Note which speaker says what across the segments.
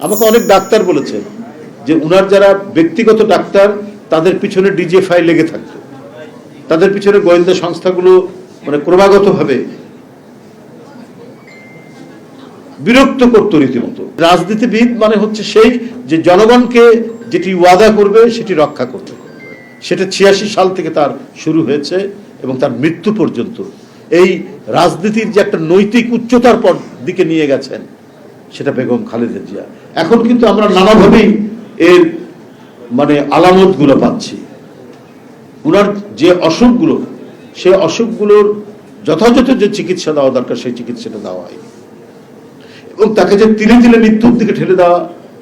Speaker 1: আমাকে অনেক ডাক্তার বলেছেন যে উনার যারা ব্যক্তিগত ডাক্তার তাদের পিছনে ডিজে ফাইল লেগে থাকতো, তাদের পিছনে গোয়েন্দা সংস্থাগুলো মানে ক্রমাগতভাবে বিরক্ত করত রীতিমতো। রাজনীতিবিদ মানে হচ্ছে সেই যে জনগণকে যেটি ওয়াদা করবে সেটি রক্ষা করবে। সেটা 86 সাল থেকে তার শুরু হয়েছে এবং তার মৃত্যু পর্যন্ত এই রাজনীতির যে একটা নৈতিক উচ্চতার পর দিকে নিয়ে গেছেন সেটা বেগম খালেদা জিয়া। এখন কিন্তু আমরা নানাভাবেই এর মানে আলামতগুলো পাচ্ছি। উনার যে অসুখগুলো, সেই অসুখগুলোর যথাযথ যে চিকিৎসা দেওয়া দরকার সেই চিকিৎসাটা দেওয়া হয় এবং তাকে যে তিলে তিলে মৃত্যুর দিকে ঠেলে দেওয়া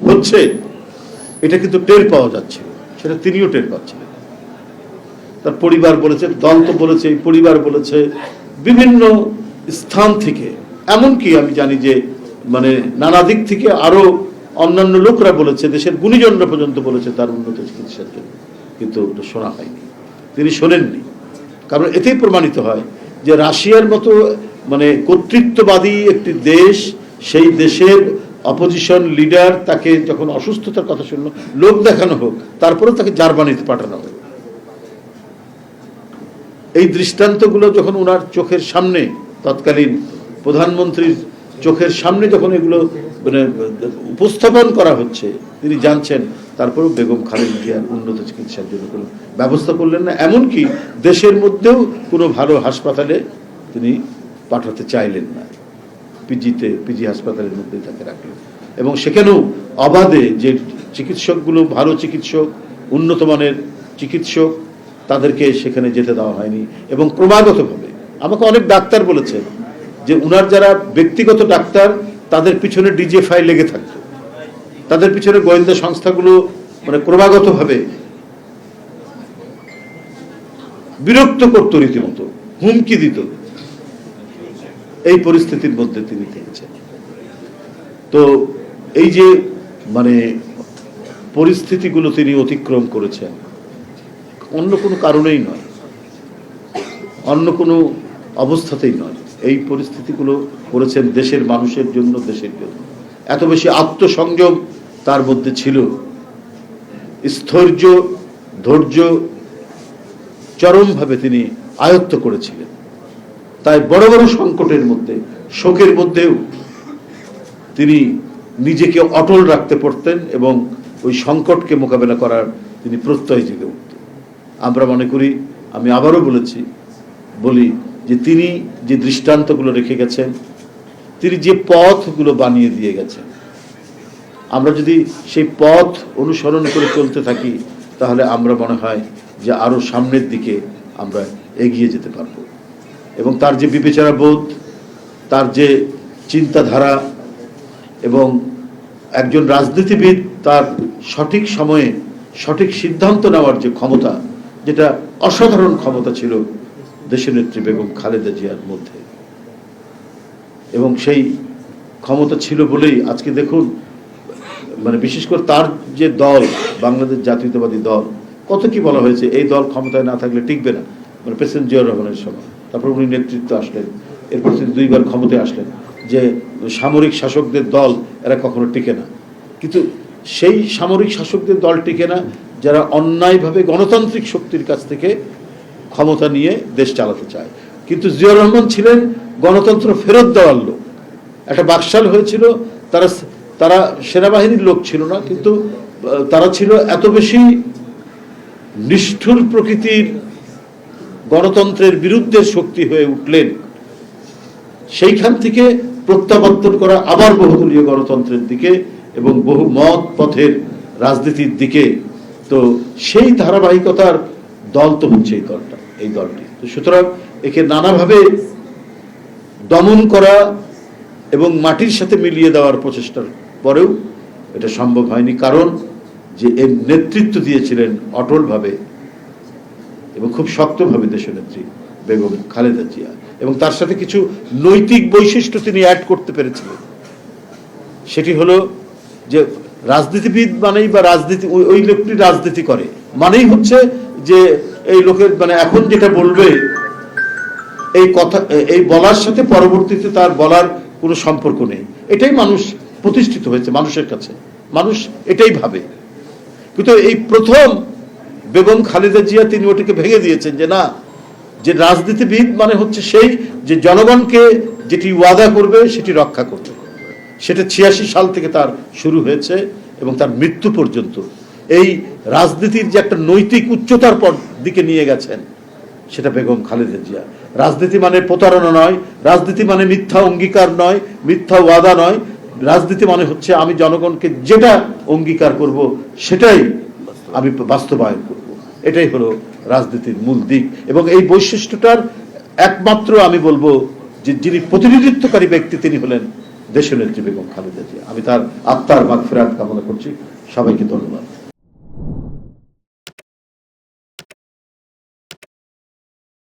Speaker 1: হচ্ছে এটা কিন্তু টের পাওয়া যাচ্ছে, সেটা তিনিও টের পাচ্ছিলেন। তার পরিবার বলেছে, দল তো বলেছে, পরিবার বলেছে, বিভিন্ন স্থান থেকে, এমনকি আমি জানি যে মানে নানা দিক থেকে আরো অন্যান্য লোকরা বলেছে, দেশের গুণীজনরা পর্যন্ত বলেছে তার উন্নত চিকিৎসার জন্য, কিন্তু শোনা হয়নি, তিনি শোনেননি। কারণ এতেই প্রমাণিত হয় যে রাশিয়ার মতো মানে কর্তৃত্ববাদী একটি দেশ, সেই দেশের অপোজিশন লিডার তাকে যখন অসুস্থতার কথা শুনলো, লোক দেখানো হোক, তারপরে তাকে জার্মানিতে পাঠানো হোক। এই দৃষ্টান্তগুলো যখন ওনার চোখের সামনে, তৎকালীন প্রধানমন্ত্রীর চোখের সামনে যখন এগুলো মানে উপস্থাপন করা হচ্ছে, তিনি জানছেন, তারপরেও বেগম খালেদা জিয়ার উন্নত চিকিৎসার জন্য কোনো ব্যবস্থা করলেন না। এমনকি দেশের মধ্যেও কোনো ভালো হাসপাতালে তিনি পাঠাতে চাইলেন না, পিজি হাসপাতালের মধ্যে তাকে রাখলেন এবং সেখানেও অবাধে যে চিকিৎসকগুলো ভালো চিকিৎসক, উন্নত মানের চিকিৎসক, তাদেরকে সেখানে যেতে দেওয়া হয়নি। এবং ক্রমাগতভাবে আমাকে অনেক ডাক্তার বলেছেন যে উনার যারা ব্যক্তিগত ডাক্তার তাদের পিছনে ডিজে ফাইল লেগে থাকতো, তাদের পিছনে গোয়েন্দা সংস্থাগুলো মানে ক্রমাগতভাবে বিরক্ত করত রীতিমতো, হুমকি দিত। এই পরিস্থিতির মধ্যে তিনি থেকেছেন। তো এই যে মানে পরিস্থিতিগুলো তিনি অতিক্রম করেছেন অন্য কোনো কারণেই নয়, অন্য কোনো অবস্থাতেই নয়। এই পরিস্থিতিগুলো করেছেন দেশের মানুষের জন্য, দেশের জন্য। এত বেশি আত্মসংযম তার মধ্যে ছিল, স্থৈর্য, ধৈর্য চরমভাবে তিনি আয়ত্ত করেছিলেন। তাই বড় বড় সংকটের মধ্যে, শোকের মধ্যেও তিনি নিজেকে অটল রাখতে পারতেন এবং ওই সংকটকে মোকাবেলা করার তিনি প্রত্যয় জেগে উঠতেন। আমরা মনে করি, আমি আবারও বলি যে তিনি যে দৃষ্টান্তগুলো রেখে গেছেন, তিনি যে পথগুলো বানিয়ে দিয়ে গেছেন, আমরা যদি সেই পথ অনুসরণ করে চলতে থাকি তাহলে আমরা মনে হয় যে আরো সামনের দিকে আমরা এগিয়ে যেতে পারবো। এবং তার যে বিবেচনা বোধ, তার যে চিন্তাধারা এবং একজন রাজনীতিবিদ তার সঠিক সময়ে সঠিক সিদ্ধান্ত নেওয়ার যে ক্ষমতা, যেটা অসাধারণ ক্ষমতা ছিল দেশনেত্রী বেগম খালেদা জিয়ার মধ্যে। এবং সেই ক্ষমতা ছিল বলেই আজকে দেখুন মানে বিশেষ করে তার যে দল, বাংলাদেশ জাতীয়তাবাদী দল, কত কি বলা হয়েছে, এই দল ক্ষমতায় না থাকলে টিকবে না, মানে প্রেসিডেন্ট জিয়াউর রহমানের সময়। তারপর উনি নেতৃত্ব আসলেন, এরপর তিনি 2 বার ক্ষমতায় আসলেন, যে সামরিক শাসকদের দল এরা কখনো টিকে না। কিন্তু সেই সামরিক শাসকদের দল টিকে না যারা অন্যায়ভাবে গণতান্ত্রিক শক্তির কাছ থেকে ক্ষমতা নিয়ে দেশ চালাতে চায়। কিন্তু জিয়াউর রহমান ছিলেন গণতন্ত্র ফেরত দেওয়ার লোক। একটা বাকশাল হয়েছিল, তারা সেনাবাহিনীর লোক ছিল না, কিন্তু তারা ছিল এত বেশি নিষ্ঠুর প্রকৃতির গণতন্ত্রের বিরুদ্ধে শক্তি হয়ে উঠলেন, সেইখান থেকে প্রত্যাবর্তন করা আবার বহুদলীয় গণতন্ত্রের দিকে এবং বহু মত পথের রাজনীতির দিকে। তো সেই ধারাবাহিকতার দল তো হচ্ছে এই দলটি। তো সুতরাং একে নানাভাবে দমন করা এবং মাটির সাথে মিলিয়ে দেওয়ার প্রচেষ্টার পরেও এটা সম্ভব হয়নি, কারণ যে এর নেতৃত্ব দিয়েছিলেন অটলভাবে এবং খুব শক্তভাবে দেশনেত্রী বেগম খালেদা জিয়া, এবং তার সাথে কিছু নৈতিক বৈশিষ্ট্য তিনি অ্যাড করতে পেরেছিলেন। সেটি হলো যে রাজনীতিবিদ মানেই বা রাজনীতি, ওই লোকটি রাজনীতি করে মানেই হচ্ছে যে এই লোকের মানে এখন যেটা বলবে এই কথা, এই বলার সাথে পরবর্তীতে তার বলার কোনো সম্পর্ক নেই, এটাই মানুষ প্রতিষ্ঠিত হয়েছে মানুষের কাছে, মানুষ এটাই ভাবে। কিন্তু এই প্রথম বেগম খালেদা জিয়া তিনি ওটাকে ভেঙে দিয়েছেন যে না, যে রাজনীতিবিদ মানে হচ্ছে সেই যে জনগণকে যেটি ওয়াদা করবে সেটি রক্ষা করবে। সেটা 86 সাল থেকে তার শুরু হয়েছে এবং তার মৃত্যু পর্যন্ত এই রাজনীতির যে একটা নৈতিক উচ্চতার দিকে নিয়ে গেছেন সেটা বেগম খালেদা জিয়া। রাজনীতি মানে প্রতারণা নয়, রাজনীতি মানে মিথ্যা অঙ্গীকার নয়, মিথ্যা ওয়াদা নয়। রাজনীতি মানে হচ্ছে আমি জনগণকে যেটা অঙ্গীকার করব সেটাই আমি বাস্তবায়ন করব। এটাই হলো রাজনীতির মূল দিক। এবং এই বৈশিষ্ট্যটার একমাত্র আমি বলবো যে যিনি প্রতিনিধিত্বকারী ব্যক্তি তিনি হলেন দেশনেত্রী বেগম খালেদা জিয়া। আমি তার আত্মার মাগফিরাত কামনা করছি। সবাইকে ধন্যবাদ।